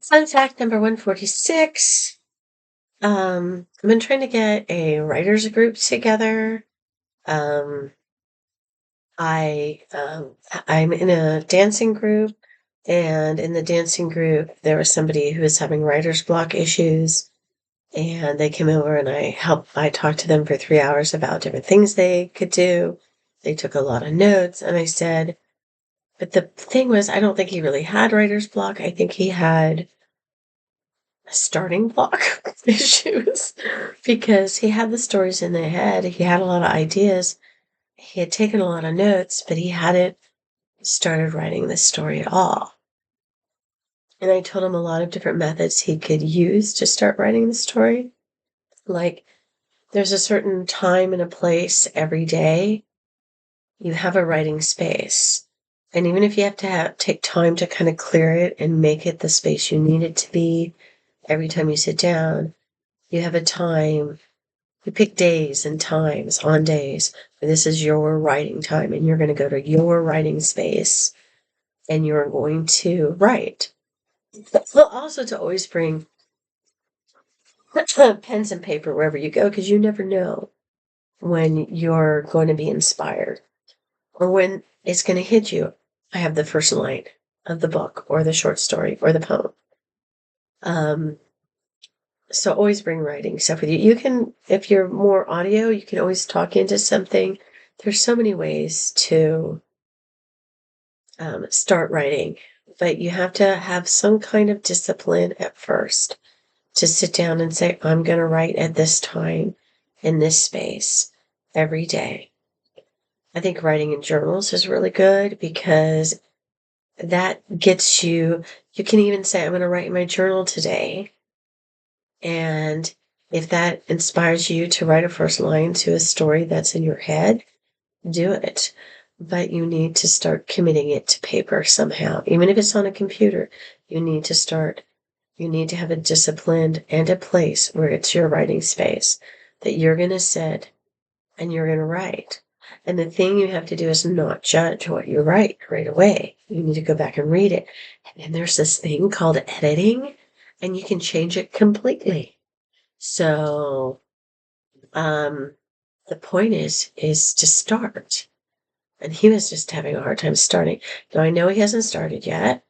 Fun fact number 146. I've been trying to get a writers group together. Um, I'm in a dancing group, and in the dancing group, there was somebody who was having writer's block issues, and they came over and I talked to them for 3 hours about different things they could do. They took a lot of notes, and I said, but the thing was, I don't think he really had writer's block. I think he had starting block issues because he had the stories in the head. He had a lot of ideas. He had taken a lot of notes, but he hadn't started writing the story at all. And I told him a lot of different methods he could use to start writing the story. Like, there's a certain time and a place every day you have a writing space. And even if you have to take time to kind of clear it and make it the space you need it to be every time you sit down, you have a time. You pick days and times on days where this is your writing time, and you're going to go to your writing space and you're going to write. But also to always bring pens and paper wherever you go, because you never know when you're going to be inspired or when it's going to hit you. I have the first line of the book or the short story or the poem. So always bring writing stuff with you. You can, if you're more audio, you can always talk into something. There's so many ways to start writing, but you have to have some kind of discipline at first to sit down and say, I'm going to write at this time in this space every day. I think writing in journals is really good because that gets you can even say, I'm going to write in my journal today. And if that inspires you to write a first line to a story that's in your head, do it. But you need to start committing it to paper somehow. Even if it's on a computer, you need to have a discipline and a place where it's your writing space that you're going to sit and you're going to write. And the thing you have to do is not judge what you write right away. You need to go back and read it. And then there's this thing called editing, and you can change it completely. So, the point is to start. And he was just having a hard time starting. Now, I know he hasn't started yet.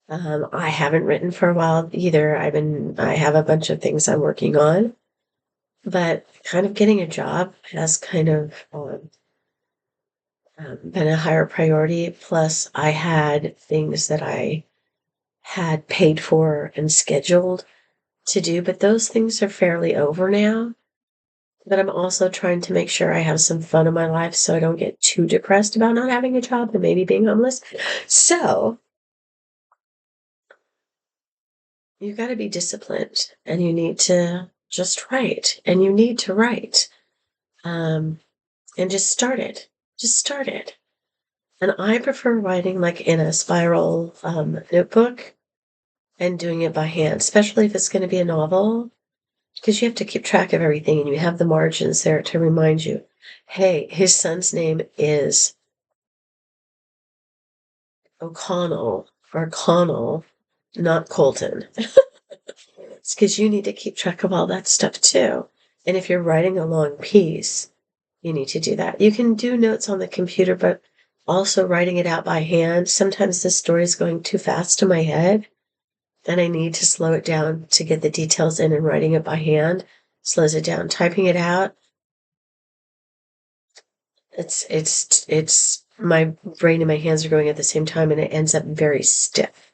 I haven't written for a while either. I have a bunch of things I'm working on, but kind of getting a job has kind of been a higher priority. Plus, I had things that I had paid for and scheduled to do, but those things are fairly over now. But I'm also trying to make sure I have some fun in my life so I don't get too depressed about not having a job and maybe being homeless. So you got to be disciplined, and you need to just write, and you need to write. And just start it. Just start it. And I prefer writing like in a spiral notebook and doing it by hand, especially if it's going to be a novel, because you have to keep track of everything and you have the margins there to remind you, hey, his son's name is O'Connell or Connell, not Colton. It's because you need to keep track of all that stuff too. And if you're writing a long piece, you need to do that. You can do notes on the computer, but also writing it out by hand. Sometimes the story is going too fast in my head, and I need to slow it down to get the details in, and writing it by hand slows it down. Typing it out, it's my brain and my hands are going at the same time, and it ends up very stiff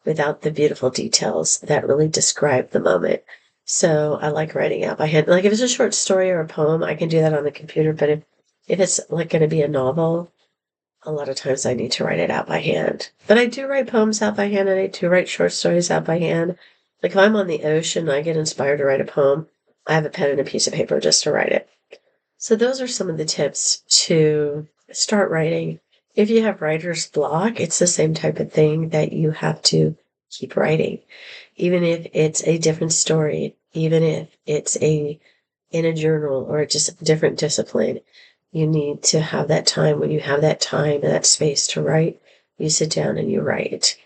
without the beautiful details that really describe the moment. So I like writing out by hand. Like if it's a short story or a poem, I can do that on the computer, but if it's like going to be a novel, a lot of times I need to write it out by hand. But I do write poems out by hand, and I do write short stories out by hand. Like if I'm on the ocean and I get inspired to write a poem, I have a pen and a piece of paper just to write it. So those are some of the tips to start writing. If you have writer's block, it's the same type of thing that you have to keep writing. Even if it's a different story, even if it's in a journal or just a different discipline, you need to have that time. When you have that time and that space to write, you sit down and you write.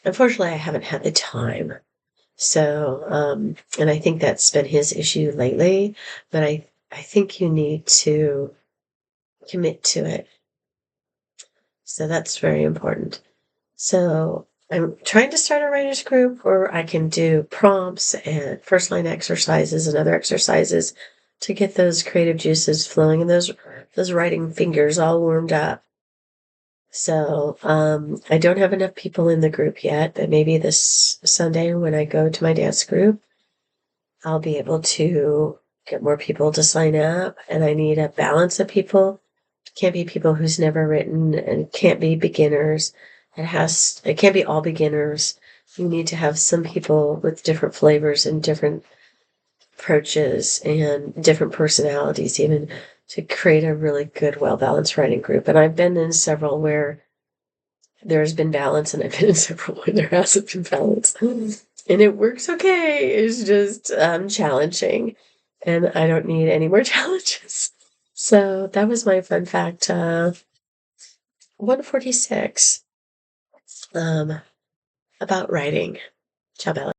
unfortunately, I haven't had the time. So, and I think that's been his issue lately, but I think you need to commit to it. So that's very important. So I'm trying to start a writers group where I can do prompts and first line exercises and other exercises to get those creative juices flowing and those writing fingers all warmed up. So I don't have enough people in the group yet, but maybe this Sunday when I go to my dance group, I'll be able to get more people to sign up. And I need a balance of people. Can't be people who's never written, and can't be beginners. It can't be all beginners. You need to have some people with different flavors and different approaches and different personalities even to create a really good, well-balanced writing group. And I've been in several where there's been balance, and I've been in several where there hasn't been balance. And it works okay. It's just challenging. And I don't need any more challenges. So that was my fun fact 146 about writing. Ciao, Bella.